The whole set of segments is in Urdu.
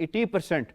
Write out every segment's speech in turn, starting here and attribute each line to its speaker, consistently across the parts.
Speaker 1: 80%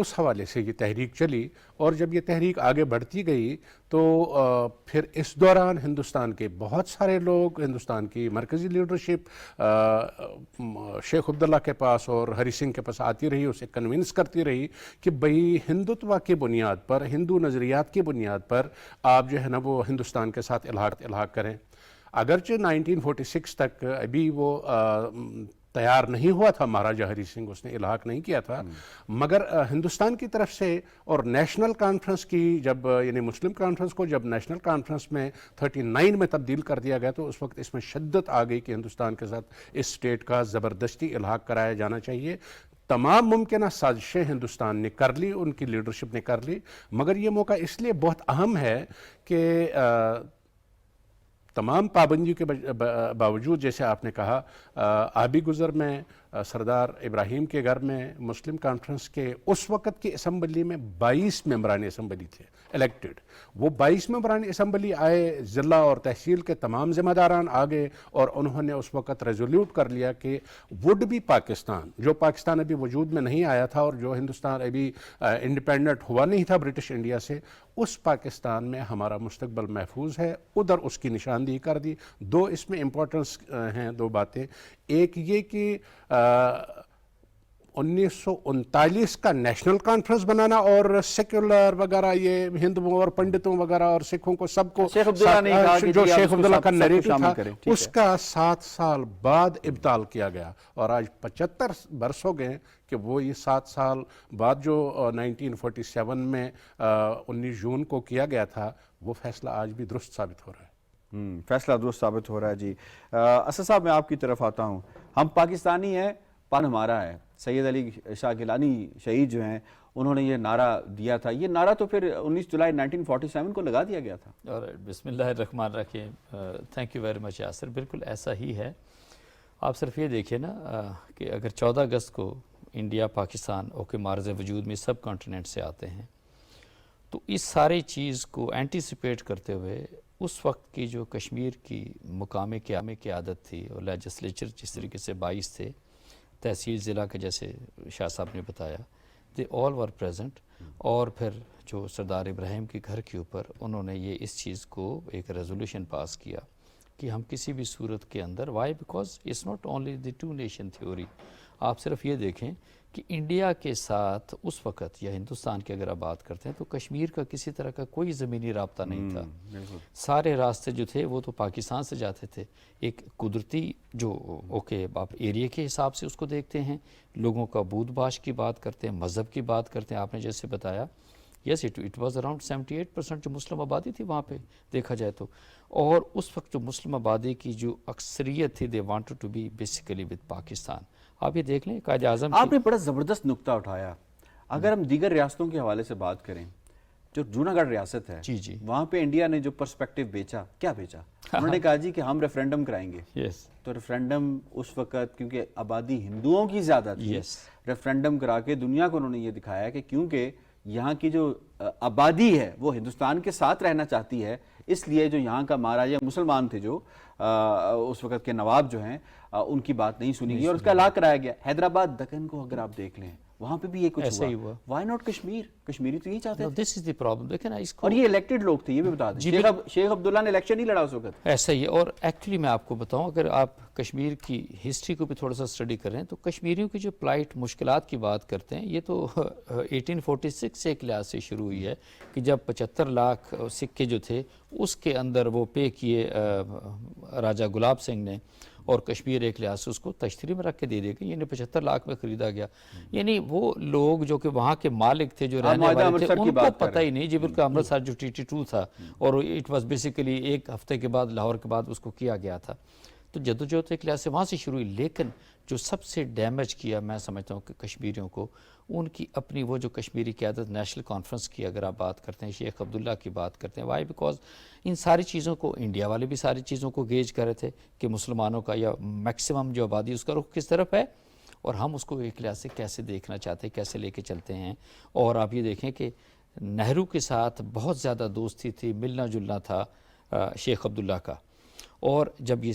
Speaker 2: اس حوالے سے یہ تحریک چلی، اور جب یہ تحریک آگے بڑھتی گئی تو پھر اس دوران ہندوستان کے بہت سارے لوگ، ہندوستان کی مرکزی لیڈرشپ شیخ عبداللہ کے پاس اور ہری سنگھ کے پاس آتی رہی، اسے کنونس کرتی رہی کہ بھئی ہندوتوا کی بنیاد پر، ہندو نظریات کی بنیاد پر آپ جو ہے نا وہ ہندوستان کے ساتھ الحاق کریں۔ اگرچہ 1946 تک ابھی وہ تیار نہیں ہوا تھا مہاراجہ ہری سنگھ، اس نے الحاق نہیں کیا تھا، مگر ہندوستان کی طرف سے اور نیشنل کانفرنس کی جب یعنی مسلم کانفرنس کو جب نیشنل کانفرنس میں 39 میں تبدیل کر دیا گیا تو اس وقت اس میں شدت آ گئی کہ ہندوستان کے ساتھ اس اسٹیٹ کا زبردستی الحاق کرایا جانا چاہیے۔ تمام ممکنہ سازشیں ہندوستان نے کر لی، ان کی لیڈرشپ نے کر لی، مگر یہ موقع اس لیے بہت اہم ہے کہ تمام پابندیوں کے باوجود، جیسے آپ نے کہا، آبی گزر میں سردار ابراہیم کے گھر میں مسلم کانفرنس کے اس وقت کی اسمبلی میں 22 ممبران اسمبلی تھے الیکٹڈ۔ وہ 22 ممبران اسمبلی آئے، ضلع اور تحصیل کے تمام ذمہ داران آگے، اور انہوں نے اس وقت ریزولوٹ کر لیا کہ وڈ بھی پاکستان، جو پاکستان ابھی وجود میں نہیں آیا تھا اور جو ہندوستان ابھی انڈیپینڈنٹ ہوا نہیں تھا برٹش انڈیا سے، اس پاکستان میں ہمارا مستقبل محفوظ ہے، ادھر اس کی نشاندہی کر دی۔ دو اس میں امپورٹنس ہیں، دو باتیں۔ ایک یہ کہ 1939 کا نیشنل کانفرنس بنانا اور سیکولر وغیرہ یہ ہندوؤں اور پنڈتوں وغیرہ اور سکھوں کو سب کو،
Speaker 1: شیخ عبداللہ نے کہا کہ
Speaker 2: جو
Speaker 1: جی آپ
Speaker 2: شیخ عبداللہ کا نیریٹو تھا اس
Speaker 1: ہے۔
Speaker 2: کا 7 سال بعد ابطال کیا گیا، اور آج 75 برس ہو گئے کہ وہ یہ 7 سال بعد جو 1947 میں 19 جون کو کیا گیا تھا، وہ فیصلہ آج بھی درست ثابت ہو رہا ہے۔
Speaker 1: فیصلہ درست ثابت ہو رہا ہے۔ جی اسد صاحب، میں آپ کی طرف آتا ہوں۔ ہم پاکستانی ہیں، پن ہمارا ہے۔ سید علی شاہ گیلانی شہید جو ہیں، انہوں نے یہ نعرہ دیا تھا، یہ نعرہ تو پھر 19 جولائی 1947 کو لگا دیا گیا تھا۔
Speaker 3: اور بسم اللہ الرحمن الرحیم، thank you very much Yasir. بالکل ایسا ہی ہے۔ آپ صرف یہ دیکھیں نا کہ اگر 14 اگست کو انڈیا پاکستان اوکے معرض وجود میں سب کانٹیننٹ سے آتے ہیں، تو اس ساری چیز کو اینٹیسپیٹ کرتے ہوئے اس وقت کی جو کشمیر کی مقامی قیادت تھی اور لیجسلیچر جس طریقے سے 22 تھے، تحصیل ضلع کے جیسے شاہ صاحب نے بتایا، دے آل ور پریزنٹ، اور پھر جو سردار ابراہیم کے گھر کے اوپر انہوں نے یہ اس چیز کو ایک ریزولوشن پاس کیا کہ ہم کسی بھی صورت کے اندر، why because it's not only the two nation theory. آپ صرف یہ دیکھیں کہ انڈیا کے ساتھ اس وقت یا ہندوستان کی اگر آپ بات کرتے ہیں تو کشمیر کا کسی طرح کا کوئی زمینی رابطہ نہیں تھا۔ سارے راستے جو تھے وہ تو پاکستان سے جاتے تھے۔ ایک قدرتی جو اوکے آپ ایریا کے حساب سے اس کو دیکھتے ہیں، لوگوں کا بود باش کی بات کرتے ہیں، مذہب کی بات کرتے ہیں۔ آپ نے جیسے بتایا، یس اٹ واز اراؤنڈ 78% جو مسلم آبادی تھی وہاں پہ دیکھا جائے تو، اور اس وقت جو مسلم آبادی کی جو اکثریت تھی they wanted to be basically with Pakistan. آپ یہ دیکھ لیں قائد اعظم
Speaker 1: آپ نے بڑا زبردست نقطہ اٹھایا۔ اگر ہم دیگر ریاستوں کے حوالے سے بات کریں، جو جوناگڑھ ریاست ہے،
Speaker 3: جی
Speaker 1: وہاں پہ انڈیا نے جو پرسپیکٹو بیچا، کیا بیچا؟ انہوں نے کہا جی کہ ہم ریفرینڈم کرائیں گے۔
Speaker 3: یس
Speaker 1: تو ریفرینڈم اس وقت کیونکہ آبادی ہندوؤں کی زیادہ تھی، ریفرینڈم کرا کے دنیا کو انہوں نے یہ دکھایا کہ کیونکہ یہاں کی جو آبادی ہے وہ ہندوستان کے ساتھ رہنا چاہتی ہے، اس لیے جو یہاں کا مہاراجہ مسلمان تھے جو اس وقت کے نواب جو ہیں، ان کی بات نہیں سنی گئی اور اس کا الحاق کرایا گیا۔ حیدرآباد دکن کو اگر آپ دیکھ لیں، وہاں پہ بھی یہ کچھ ہوا۔ Y not Kashmir? کشمیری تو یہی چاہتے تھے،
Speaker 3: دس از دی پرابلم۔ دیکھیں نا اس کو،
Speaker 1: اور یہ الیکٹڈ لوگ تھے، یہ بھی بتا دیں۔ شیخ عبداللہ نے الیکشن نہیں لڑا اس وقت،
Speaker 3: ایسا ہی ہے۔ اور ایکچولی میں آپ کو بتاؤں، اگر آپ کشمیر کی ہسٹری کو بھی تھوڑا سا اسٹڈی کریں تو کشمیریوں کی جو پلائٹ مشکلات کی بات کرتے ہیں، یہ تو 1846 سے ایک لحاظ سے شروع ہوئی ہے کہ جب 75 لاکھ سکے جو تھے اس کے اندر وہ پے کیے راجہ گلاب سنگھ نے، اور کشمیر ایک لحاظ سے اس کو تشتری میں رکھ کے دے دیا گیا، یعنی 75 لاکھ میں خریدا گیا۔ یعنی وہ لوگ جو کہ وہاں کے مالک تھے، جو رہنے والے تھے، ان کو پتہ ہی نہیں۔ جی بالکل، امرتسر جو TT2 تھا، اور اٹ واز بیسیکلی ایک ہفتے کے بعد لاہور کے بعد اس کو کیا گیا تھا۔ تو جدوجہد ایک لحاظ سے وہاں سے شروع ہوئی، لیکن جو سب سے ڈیمیج کیا میں سمجھتا ہوں کہ کشمیریوں کو، ان کی اپنی وہ جو کشمیری قیادت نیشنل کانفرنس کی اگر آپ بات کرتے ہیں، شیخ عبداللہ کی بات کرتے ہیں، وائی بیکاز ان ساری چیزوں کو انڈیا والے بھی ساری چیزوں کو گیج کر رہے تھے کہ مسلمانوں کا یا میکسیمم جو آبادی اس کا رخ کس طرف ہے، اور ہم اس کو ایک لحاظ سے کیسے دیکھنا چاہتے ہیں، کیسے لے کے چلتے ہیں۔ اور آپ یہ دیکھیں کہ نہرو کے ساتھ بہت زیادہ دوستی تھی، ملنا جلنا تھا شیخ عبداللہ کا، اور جب یہ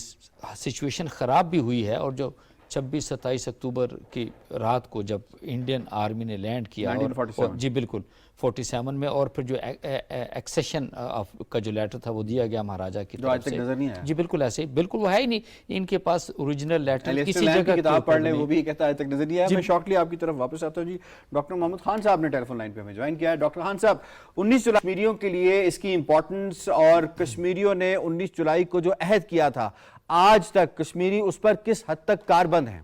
Speaker 3: سچویشن خراب بھی ہوئی ہے، اور جو 26-27 اکتوبر کی رات کو جب انڈین آرمی نے لینڈ کیا
Speaker 1: 1947
Speaker 3: جی بالکل 47 میں، اور پھر جو ایکسیشن کا جو لیٹر تھا وہ دیا گیا مہاراجہ کی
Speaker 1: جو آج
Speaker 3: طرف
Speaker 1: تک
Speaker 3: سے،
Speaker 1: نظر نہیں آیا۔
Speaker 3: جی بالکل ایسے ہی، بالکل وہ ہے ہی نہیں ان کے پاس اوریجنل لیٹر
Speaker 1: ایلیسٹر
Speaker 3: کسی
Speaker 1: لینڈ
Speaker 3: جگہ
Speaker 1: کی کتاب پڑھ لیں،
Speaker 3: نہیں۔
Speaker 1: وہ بھی کہتا ہے آج تک نظر نہیں آیا۔ میں شارٹلی آپ کی طرف واپس آتا ہوں جی۔ ڈاکٹر محمد خان صاحب نے ٹیلی فون لائن پہ ہمیں جوائن کیا ہے۔ ڈاکٹر خان صاحب، 19 جولائی کشمیریوں کے لیے اس کی امپورٹنس، اور کشمیریوں نے 19 جولائی کو جو عہد کیا تھا، آج تک کشمیری اس پر کس حد تک کاربند ہیں؟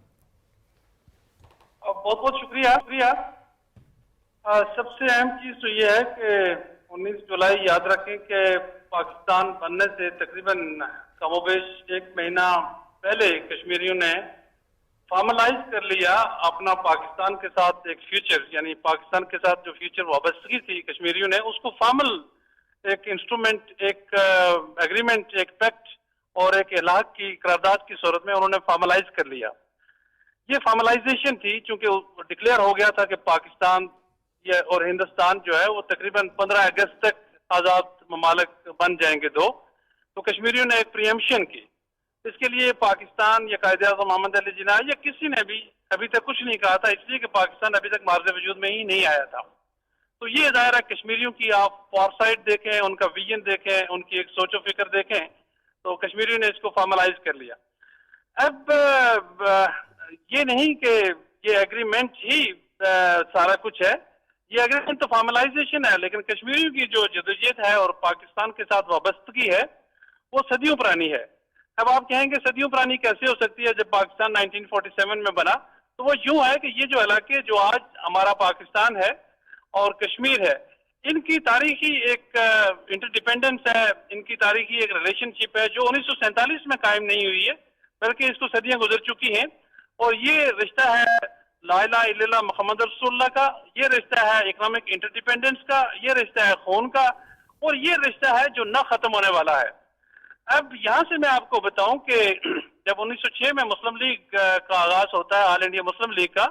Speaker 4: بہت بہت شکریہ۔ سب سے اہم چیز تو یہ ہے کہ 19 جولائی یاد رکھیں کہ پاکستان بننے سے تقریباً کم و بیش 1 مہینہ پہلے کشمیریوں نے فارملائز کر لیا اپنا پاکستان کے ساتھ ایک فیوچر، یعنی پاکستان کے ساتھ جو فیوچر وابستگی تھی کشمیریوں نے، اس کو فارمل ایک انسٹرومنٹ، ایک ایگریمنٹ، ایک پیکٹ اور ایک الحاق کی قرارداد کی صورت میں انہوں نے فارملائز کر لیا۔ یہ فارملائزیشن تھی چونکہ ڈکلیئر ہو گیا تھا کہ پاکستان اور ہندوستان جو ہے وہ تقریباً 15 اگست تک آزاد ممالک بن جائیں گے دو، تو کشمیریوں نے ایک پریمپشن کی۔ اس کے لیے پاکستان یا قائد اعظم محمد علی جناح یا کسی نے بھی ابھی تک کچھ نہیں کہا تھا، اس لیے کہ پاکستان ابھی تک معرض وجود میں ہی نہیں آیا تھا۔ تو یہ ظاہر ہے کشمیریوں کی آپ فار سائٹ دیکھیں، ان کا ویژن دیکھیں، ان کی ایک سوچ و فکر دیکھیں، تو کشمیریوں نے اس کو فارملائز کر لیا۔ اب یہ نہیں کہ یہ ایگریمنٹ ہی سارا کچھ ہے، یہ ایگریمنٹ تو فارملائزیشن ہے، لیکن کشمیریوں کی جو جدوجہد ہے اور پاکستان کے ساتھ وابستگی ہے وہ صدیوں پرانی ہے۔ اب آپ کہیں گے صدیوں پرانی کیسے ہو سکتی ہے جب پاکستان 1947 میں بنا؟ تو وہ یوں ہے کہ یہ جو علاقے جو آج ہمارا پاکستان ہے اور کشمیر ہے، ان کی تاریخی ایک انٹرڈیپینڈنس ہے، ان کی تاریخی ایک ریلیشن شپ ہے جو 1947 میں قائم نہیں ہوئی ہے، بلکہ اس کو صدیاں گزر چکی ہیں۔ اور یہ رشتہ ہے لا الہ الا اللہ محمد رسول اللہ کا، یہ رشتہ ہے اکنامک انٹرڈیپینڈنس کا، یہ رشتہ ہے خون کا، اور یہ رشتہ ہے جو نہ ختم ہونے والا ہے۔ اب یہاں سے میں آپ کو بتاؤں کہ جب 1906 میں مسلم لیگ کا آغاز ہوتا ہے، آل انڈیا مسلم لیگ کا،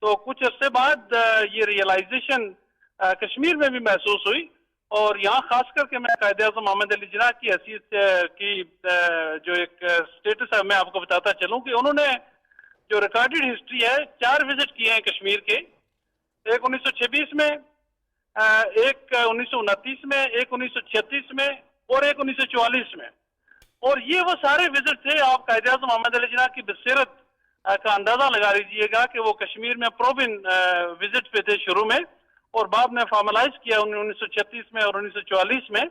Speaker 4: تو کچھ عرصے بعد یہ ریئلائزیشن کشمیر میں بھی محسوس ہوئی، اور یہاں خاص کر کے میں قائد اعظم محمد علی جناح کی حیثیت کی جو ایک سٹیٹس ہے میں آپ کو بتاتا چلوں کہ انہوں نے جو ریکارڈڈ ہسٹری ہے 4 وزٹ کیے ہیں کشمیر کے، ایک 1926 میں، ایک 1929 میں، ایک 1936 میں، اور ایک 1944 میں۔ اور یہ وہ سارے وزٹ تھے، آپ قائد اعظم محمد علی جناح کی بصیرت کا اندازہ لگا لیجیے گا کہ وہ کشمیر میں پروون وزٹ پہ تھے شروع میں، اور بعد میں فارملائز کیا 1936 میں اور 1944 میں۔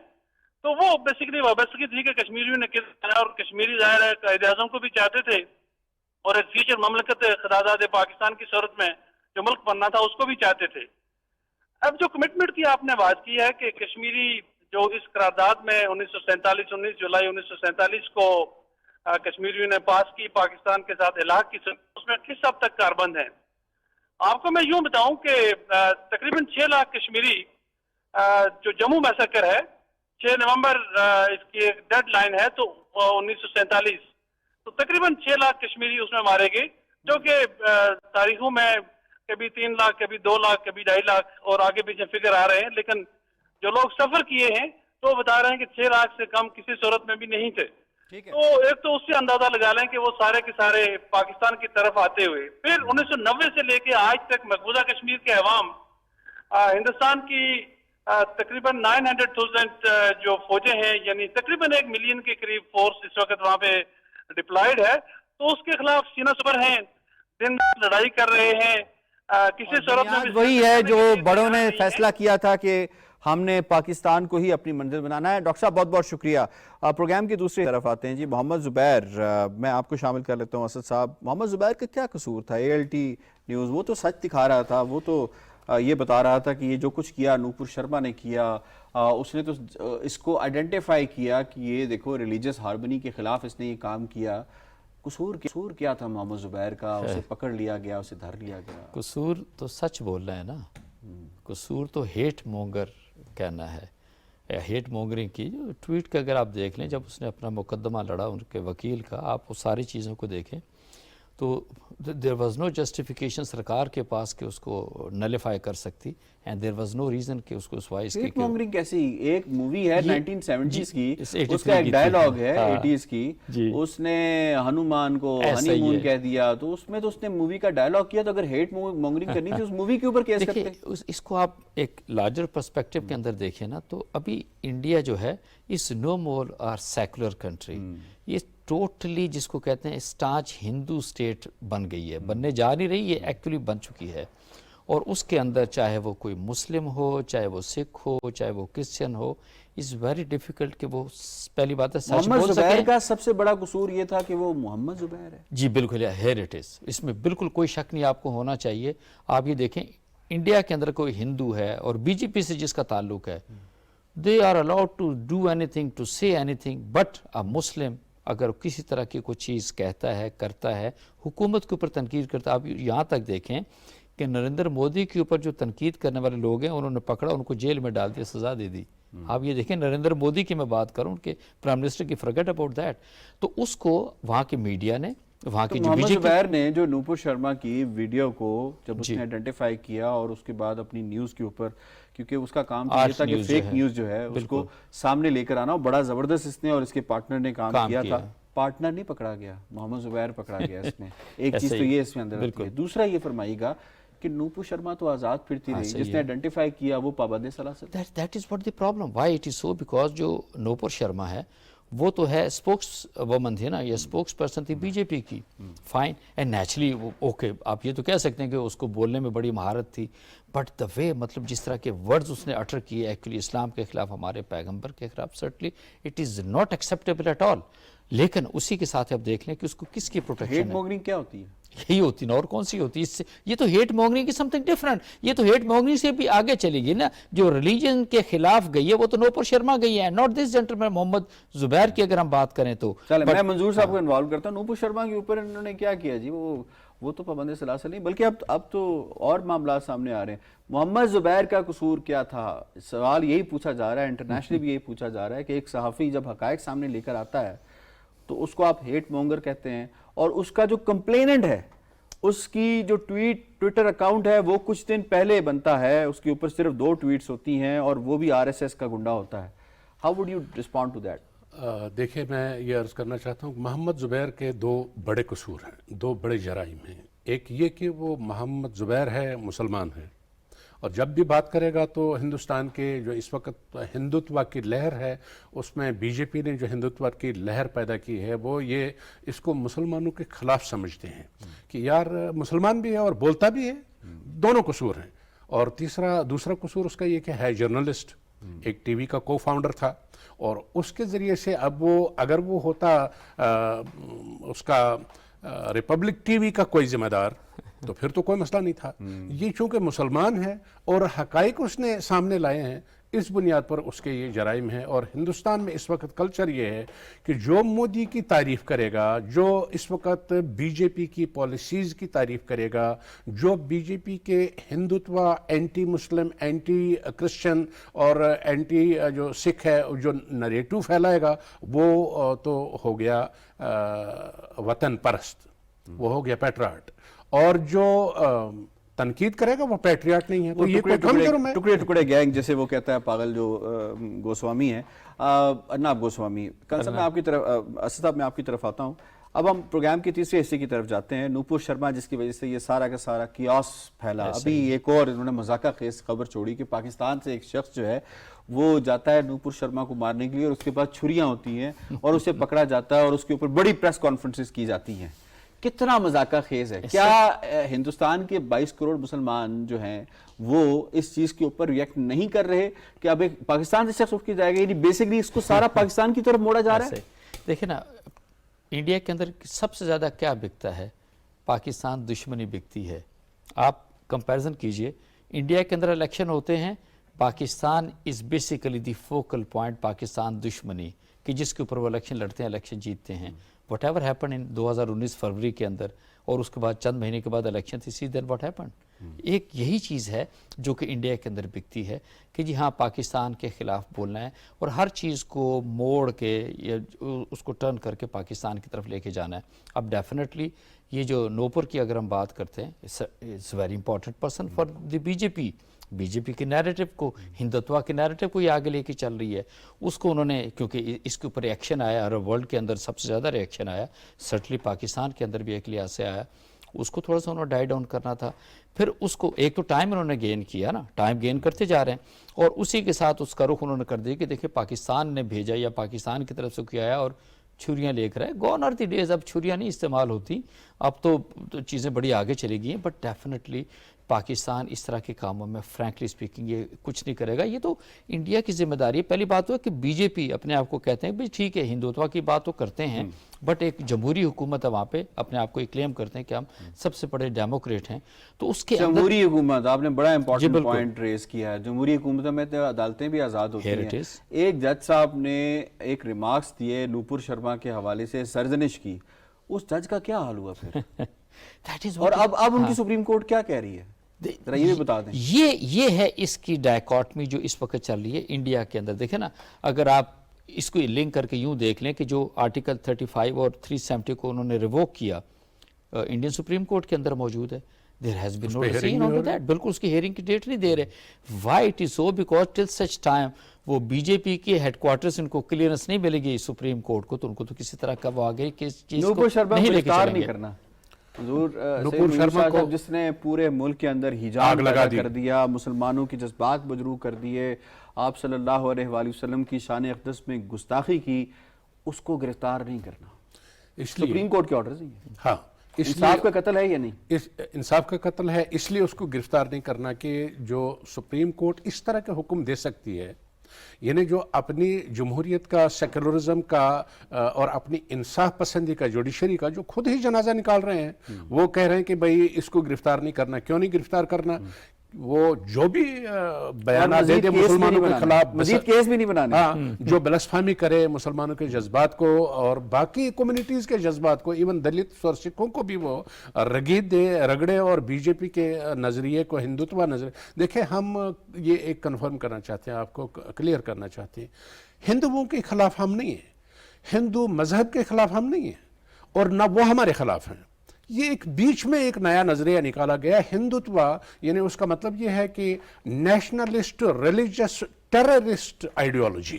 Speaker 4: تو وہ بیسیکلی وابستگی تھی کہ کشمیریوں نے کس طرح، اور کشمیری ظاہر ہے قائد اعظم کو بھی چاہتے تھے، اور ایک فیوچر مملکت خداداد پاکستان کی صورت میں جو ملک بننا تھا اس کو بھی چاہتے تھے۔ اب جو کمٹمنٹ کی آپ نے بات کی ہے کہ کشمیری جو اس قرارداد میں 19 جولائی 1947 کو کشمیریوں نے پاس کی پاکستان کے ساتھ الحاق کی، اس میں کس حد تک کاربند ہیں؟ آپ کو میں یوں بتاؤں کہ تقریباً 6 لاکھ کشمیری جو جموں میسیکر ہے، 6 نومبر اس کی ایک ڈیڈ لائن ہے، تو 1947، تو تقریباً 6 لاکھ کشمیری اس میں مارے گئے، جو کہ تاریخوں میں کبھی 3 لاکھ، کبھی 2 لاکھ، کبھی 2.5 لاکھ، اور آگے پیچھے فگر آ رہے ہیں، لیکن جو لوگ سفر کیے ہیں تو وہ بتا رہے ہیں کہ 6 لاکھ سے کم کسی صورت میں بھی نہیں تھے۔ تو ایک تو اس سے اندازہ لگا لیں کہ وہ سارے کے سارے پاکستان کی طرف آتے ہوئے، پھر 1990 سے لے کے آج تک مقبوضہ کشمیر کے عوام ہندوستان کی تقریباً 900,000 جو فوجیں ہیں، یعنی تقریباً 1 ملین کے قریب فورس اس وقت وہاں پہ ڈپلائیڈ ہے، تو اس کے خلاف سینہ سپر ہیں، دن رات لڑائی کر رہے ہیں۔ کسی صورت میں
Speaker 1: وہی ہے جو بڑوں نے فیصلہ کیا تھا کہ ہم نے پاکستان کو ہی اپنی منزل بنانا ہے۔ ڈاکٹر صاحب بہت بہت شکریہ۔ پروگرام کی دوسری طرف آتے ہیں جی، محمد زبیر، میں آپ کو شامل کر لیتا ہوں۔ اسد صاحب، محمد زبیر کا کیا قصور تھا؟ ALT نیوز وہ تو سچ دکھا رہا تھا، وہ تو یہ بتا رہا تھا کہ یہ جو کچھ کیا نوپور شرما نے کیا، اس نے تو اس کو آئیڈینٹیفائی کیا کہ یہ دیکھو ریلیجس ہارمنی کے خلاف اس نے یہ کام کیا۔ قصور کیا تھا محمد زبیر کا؟ اسے پکڑ لیا گیا، اسے دھر لیا گیا۔
Speaker 3: قصور تو سچ بول رہے ہیں نا، قصور تو ہیٹ مونگر کہنا ہے، ہیٹ مونگرنگ کی۔ جو ٹویٹ کا اگر آپ دیکھ لیں، جب اس نے اپنا مقدمہ لڑا ان کے وکیل کا، آپ وہ ساری چیزوں کو دیکھیں تو دیر واز نو جسٹیفیکیشن سرکار کے پاس کہ اس کو نلیفائی کر سکتی، and there was no reason کہ اس کو سوائز
Speaker 1: ہیٹ مونگرنگ کیسی؟ ایک مووی ہے 1970s کی، اس کا ایک ڈائلاگ ہے 80s کی، اس نے ہنومان کو ہنی مون کہہ دیا، تو اس میں تو اس نے مووی کا ڈائلاگ کیا، تو اگر ہیٹ مونگرنگ کرنی تھی اس مووی کے اوپر کیس کرتے؟
Speaker 3: اس کو آپ ایک لارجر پرسپیکٹو کے اندر دیکھیں نا، تو ابھی انڈیا جو ہے اس نو مور آر سیکولر کنٹری، یہ ٹوٹلی جس کو کہتے ہیں اسٹانچ ہندو اسٹیٹ بن گئی ہے، بننے جا نہیں رہی، یہ ایکچولی بن چکی ہے، اور اس کے اندر چاہے وہ کوئی مسلم ہو، چاہے وہ سکھ ہو، چاہے وہ Christian who, is very difficult کہ وہ پہلی بات ہے سچ بول سکیں۔
Speaker 1: محمد زبیر کا سب سے بڑا قصور یہ تھا کہ وہ محمد زبیر ہے۔
Speaker 3: جی بالکل، ہیئر اٹ از، اس میں بالکل کوئی شک نہیں آپ کو ہونا چاہیے۔ آپ یہ دیکھیں انڈیا کے اندر کوئی ہندو ہے اور بی جے پی سے جس کا تعلق ہے، they are allowed to do anything, to say anything, but a Muslim اگر کسی طرح کی کوئی چیز کہتا ہے، کرتا ہے، حکومت کے اوپر تنقید کرتا ہے، آپ یہاں تک دیکھیں کہ نریندر مودی کے اوپر جو تنقید کرنے والے لوگ ہیں انہوں نے پکڑا، ان کو جیل میں ڈال دیا، سزا دے دی۔ آپ یہ دیکھیں نریندر مودی کی میں بات کروں، ان کے پرائم منسٹر کی، فرگیٹ اباؤٹ دیٹ، تو اس کو وہاں کی میڈیا نے، وہاں کی جو
Speaker 1: محمد زبیر نے جو نوپور شرما کی ویڈیو کو جب اس نے آئیڈینٹیفائی کیا اور اس کے بعد اپنی نیوز کے اوپر، کیونکہ اس کا کام یہ تھا کہ فیک نیوز جو ہے اس کو سامنے لے کر آنا، بڑا زبردست اس نے اور اس کے پارٹنر نے کام کیا تھا۔ پارٹنر نہیں پکڑا گیا، محمد زبیر پکڑا گیا اس میں۔ ایک چیز تو یہ اس میں اندر ہے۔ دوسرا یہ فرمائیے گا کہ نوپور شرما تو آزاد پھرتی رہی، جس نے آئیڈینٹیفائی کیا وہ پابند سلاسل۔
Speaker 3: That is what the problem. Why it is so? Because جو نوپور شرما ہے وہ تو ہے اسپوکس وومن تھی نا، یا اسپوکس پرسن تھی بی جے پی کی، فائن اینڈ نیچرلی اوکے، آپ یہ تو کہہ سکتے ہیں کہ اس کو بولنے میں بڑی مہارت تھی، بٹ دا وے، مطلب جس طرح کے ورڈز اس نے اٹر کیے ایکچولی اسلام کے خلاف، ہمارے پیغمبر کے خلاف، certainly it is not acceptable at all. لیکن اسی کے ساتھ آپ دیکھ لیں کہ اس کو کس کی پروٹیکشن ہے۔
Speaker 1: ہیٹ مونگرنگ کیا ہوتی ہے؟
Speaker 3: یہی ہوتی نا، اور کون سی ہوتی ہے؟ اس سے یہ تو ہیٹ مونگرنگ کی سمتھنگ ڈفرنٹ، یہ تو ہیٹ مونگرنگ سے بھی آگے چلی گئی نا، جو ریلیجن کے خلاف گئی ہے وہ تو نوپور شرما گئی ہے، ناٹ دس جنٹلمین محمد زبیر کی اگر ہم بات کریں تو۔
Speaker 1: چلیں میں منظور صاحب کو انوالو کرتا ہوں۔ نوپور شرما کے اوپر انہوں نے کیا کیا جی؟ وہ تو پابند سلاسل نہیں، بلکہ اب تو اور معاملات سامنے آ رہے ہیں۔ محمد زبیر کا قصور کیا تھا؟ سوال یہی پوچھا جا رہا ہے، انٹرنیشنلی بھی یہی پوچھا جا رہا ہے کہ ایک صحافی جب حقائق سامنے لے کر آتا ہے تو اس کو آپ ہیٹ مونگر کہتے ہیں، اور اس کا جو کمپلیننٹ ہے، اس کی جو ٹویٹر اکاؤنٹ ہے وہ کچھ دن پہلے بنتا ہے، اس کے اوپر صرف 2 ٹویٹس ہوتی ہیں اور وہ بھی RSS کا گنڈا ہوتا ہے۔ How would you respond to that?
Speaker 2: دیکھیں میں یہ عرض کرنا چاہتا ہوں، محمد زبیر کے 2 بڑے قصور ہیں، 2 بڑے جرائم ہیں۔ ایک یہ کہ وہ محمد زبیر ہے، مسلمان ہے، اور جب بھی بات کرے گا تو ہندوستان کے جو اس وقت ہندوتوا کی لہر ہے اس میں بی جے پی نے جو ہندوتوا کی لہر پیدا کی ہے وہ یہ اس کو مسلمانوں کے خلاف سمجھتے ہیں کہ یار مسلمان بھی ہے اور بولتا بھی ہے، دونوں قصور ہیں۔ اور دوسرا قصور اس کا یہ کہ ہے جرنلسٹ، ایک ٹی وی کا کو فاؤنڈر تھا، اور اس کے ذریعے سے اب وہ اگر وہ ہوتا اس کا ریپبلک ٹی وی کا کوئی ذمہ دار تو پھر تو کوئی مسئلہ نہیں تھا۔ یہ چونکہ مسلمان ہے اور حقائق اس نے سامنے لائے ہیں، اس بنیاد پر اس کے یہ جرائم ہیں۔ اور ہندوستان میں اس وقت کلچر یہ ہے کہ جو مودی کی تعریف کرے گا، جو اس وقت بی جے پی کی پالیسیز کی تعریف کرے گا، جو بی جے پی کے ہندوتوا، اینٹی مسلم، اینٹی کرسچن اور اینٹی جو سکھ ہے جو نریٹو پھیلائے گا، وہ تو ہو گیا وطن پرست، وہ ہو گیا پیٹریاٹ، اور جو تنقید کرے گا وہ پیٹریاٹ نہیں ہے۔ تو یہ
Speaker 1: ٹکڑے ٹکڑے گینگ جیسے وہ کہتا ہے پاگل جو گوسوامی ہے، ارناب گوسوامی۔ کنسر میں آپ کی طرف، اسد صاحب میں آپ کی طرف آتا ہوں۔ اب ہم پروگرام کے تیسرے حصے کی طرف جاتے ہیں۔ نوپور شرما جس کی وجہ سے یہ سارا کا سارا کیاس پھیلا، ابھی ایک اور انہوں نے مذاقہ خیز خبر چھوڑی کہ پاکستان سے ایک شخص جو ہے وہ جاتا ہے نوپور شرما کو مارنے کے لیے، اور اس کے پاس چھریاں ہوتی ہیں اور اسے پکڑا جاتا ہے اور اس کے اوپر بڑی پریس کانفرنسز کی جاتی ہیں۔ کتنا مذاقہ خیز ہے؟ کیا ہندوستان کے 22 کروڑ مسلمان جو ہیں وہ اس چیز کے اوپر ریئیکٹ نہیں کر رہے کہ اب ایک پاکستان سے شخص اٹھ کے جائے گا؟ یعنی بیسکلی اس کو سارا پاکستان کی طرف موڑا جا رہا ہے۔
Speaker 3: دیکھیں نا، انڈیا کے اندر سب سے زیادہ کیا بکتا ہے؟ پاکستان دشمنی بکتی ہے۔ آپ کمپیریزن کیجئے، انڈیا کے اندر الیکشن ہوتے ہیں، Pakistan is basically the focal point, Pakistan دشمنی کہ جس کے اوپر وہ الیکشن لڑتے ہیں، الیکشن جیتتے ہیں۔ وٹ ایور ہیپن ان 2019 فروری کے اندر، اور اس کے بعد چند مہینے کے بعد الیکشن تھی، سی دین واٹ ہیپن، ایک یہی چیز ہے جو کہ انڈیا کے اندر بکتی ہے کہ جی ہاں پاکستان کے خلاف بولنا ہے اور ہر چیز کو موڑ کے یا اس کو ٹرن کر کے پاکستان کی طرف لے کے جانا ہے. اب ڈیفینیٹلی یہ جو نوپر کی اگر ہم بات کرتے ہیں it's very important person for the B J P کے نیریٹو کو, ہندوتوا کے نیریٹو کو یہ آگے لے کے چل رہی ہے. اس کو انہوں نے کیونکہ اس کے اوپر ریئیکشن آیا اور ورلڈ کے اندر سب سے زیادہ ریئیکشن آیا, سرٹنلی پاکستان کے اندر بھی ایک لحاظ سے آیا, اس کو تھوڑا سا انہوں نے ڈائی ڈاؤن کرنا تھا. پھر اس کو ایک تو ٹائم انہوں نے گین کیا نا, ٹائم گین کرتے جا رہے ہیں اور اسی کے ساتھ اس کا رخ انہوں نے کر دیا کہ دیکھیں پاکستان نے بھیجا یا پاکستان کی طرف سے کیا آیا اور چھریاں لے کر آئے. گون آر دی ڈیز اب چھریاں نہیں استعمال ہوتی, اب تو چیزیں بڑی آگے چلی گئی ہیں. بٹ ڈیفینیٹلی پاکستان اس طرح کے کاموں میں فرینکلی سپیکنگ یہ کچھ نہیں کرے گا. یہ تو انڈیا کی ذمہ داری ہے. پہلی بات تو ہے کہ بی جے پی اپنے آپ کو کہتے ہیں بھائی ٹھیک ہے ہندوتوا کی بات تو کرتے ہیں بٹ ایک جمہوری حکومت ہے وہاں پہ, اپنے آپ کو یہ کلیم کرتے ہیں کہ ہم سب سے بڑے ڈیموکریٹ ہیں. تو اس کے اندر
Speaker 1: جمہوری حکومت, آپ نے بڑا امپورٹنٹ پوائنٹ ریز کیا ہے. جمہوری حکومتوں میں تو عدالتیں بھی آزاد ہوتی ہیں. ایک جج صاحب نے ایک ریمارکس دیے نوپر شرما کے حوالے سے, سرزنش کی, اس جج کا کیا حال ہوا پھر؟ اور اب ان کی سپریم کورٹ کیا کہہ رہی ہے, ذرا یہ بھی بتا دیں.
Speaker 3: یہ ہے اس کی ڈائیکاٹمی جو اس وقت چل رہی ہے انڈیا کے اندر. دیکھیں نا, اگر آپ اس کو لنک کر کے یوں دیکھ لیں کہ جو آرٹیکل 35 اور 370 کو انہوں نے ریووک کیا انڈین سپریم کورٹ کے اندر موجود ہے. There has been no decision on that. بالکل اس کی ہیئرنگ کی ڈیٹ نہیں دے رہے. Why it is so? Because till such time وہ بی جے پی کے ہیڈ کوارٹرز ان کو کلیئرنس نہیں ملے گی سپریم کورٹ کو, تو ان کو تو کسی طرح کا وہ آگے کس چیز کو نہیں لے کے چلیں گے.
Speaker 1: حضور سید شاہ صاحب جس نے پورے ملک کے اندر حجاب لگا کر دیا, مسلمانوں کی جذبات مجروح کر دیے, آپ صلی اللہ علیہ وآلہ وسلم کی شان اقدس میں گستاخی کی, اس کو گرفتار نہیں کرنا. سپریم کورٹ کے آرڈرز ہیں.
Speaker 2: ہاں,
Speaker 1: انصاف کا قتل ہے یا نہیں؟
Speaker 2: انصاف کا قتل ہے, اس لیے اس کو گرفتار نہیں کرنا کہ جو سپریم کورٹ اس طرح کے حکم دے سکتی ہے, یعنی جو اپنی جمہوریت کا, سیکولرزم کا اور اپنی انصاف پسندی کا, جوڈیشری کا جو خود ہی جنازہ نکال رہے ہیں, وہ کہہ رہے ہیں کہ بھئی اس کو گرفتار نہیں کرنا. کیوں نہیں گرفتار کرنا؟ وہ جو بھی بیانات دے دے مسلمانوں کے خلاف,
Speaker 1: مزید کیس بھی نہیں بنانے,
Speaker 2: جو بلسفامی کرے مسلمانوں کے جذبات کو اور باقی کمیونٹیز کے جذبات کو, ایون دلت اور سکھوں کو بھی وہ رگید دے, رگڑے اور بی جے پی کے نظریے کو, ہندوتوا نظریے. دیکھیں ہم یہ ایک کنفرم کرنا چاہتے ہیں, آپ کو کلیئر کرنا چاہتے ہیں, ہندوؤں کے خلاف ہم نہیں ہیں, ہندو مذہب کے خلاف ہم نہیں ہیں, اور نہ وہ ہمارے خلاف ہیں. یہ ایک بیچ میں ایک نیا نظریہ نکالا گیا ہندوتوا, یعنی اس کا مطلب یہ ہے کہ نیشنلسٹ, ریلیجس, ٹیررسٹ آئیڈیالوجی.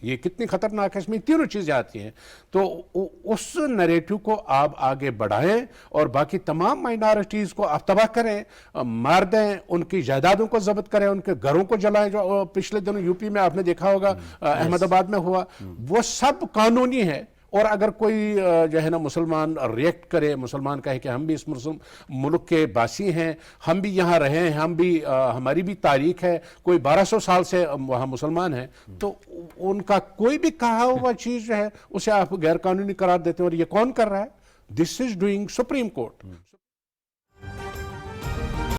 Speaker 2: یہ کتنی خطرناک ہے, اس میں تینوں چیزیں آتی ہیں. تو اس نیریٹو کو آپ آگے بڑھائیں اور باقی تمام مائنارٹیز کو آپ تباہ کریں, مار دیں, ان کی جائیدادوں کو ضبط کریں, ان کے گھروں کو جلائیں, جو پچھلے دنوں یو پی میں آپ نے دیکھا ہوگا احمد آباد میں ہوا, وہ سب قانونی ہے. اور اگر کوئی جو ہے نا مسلمان ریئیکٹ کرے, مسلمان کہے کہ ہم بھی اس ملک کے باسی ہیں, ہم بھی یہاں رہے ہیں, ہم بھی ہماری بھی تاریخ ہے, کوئی 1200 سال سے وہاں مسلمان ہیں, تو ان کا کوئی بھی کہا ہوا چیز جو ہے اسے آپ غیر قانونی قرار دیتے ہیں. اور یہ کون کر رہا ہے؟ دس از ڈوئنگ سپریم کورٹ.